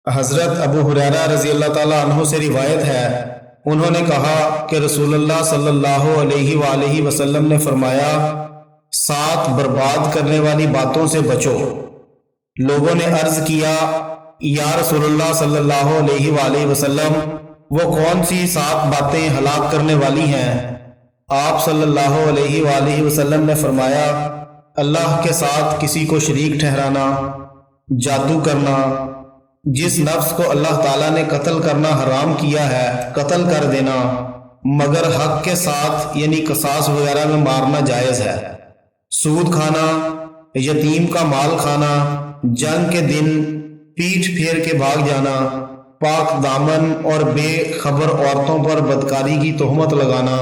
حضرت ابو ہریرہ رضی اللہ تعالیٰ عنہ سے روایت ہے، انہوں نے کہا کہ رسول اللہ صلی اللہ علیہ وآلہ وسلم نے فرمایا، 7 برباد کرنے والی باتوں سے بچو۔ لوگوں نے عرض کیا، یا رسول اللہ صلی اللہ علیہ وآلہ وسلم، وہ کون سی 7 باتیں ہلاک کرنے والی ہیں؟ آپ صلی اللہ علیہ وآلہ وسلم نے فرمایا، اللہ کے ساتھ کسی کو شریک ٹھہرانا، جادو کرنا، جس نفس کو اللہ تعالیٰ نے قتل کرنا حرام کیا ہے قتل کر دینا، مگر حق کے ساتھ یعنی قصاص وغیرہ میں مارنا جائز ہے، سود کھانا، یتیم کا مال کھانا، جنگ کے دن پیٹھ پھیر کے بھاگ جانا، پاک دامن اور بے خبر عورتوں پر بدکاری کی تہمت لگانا،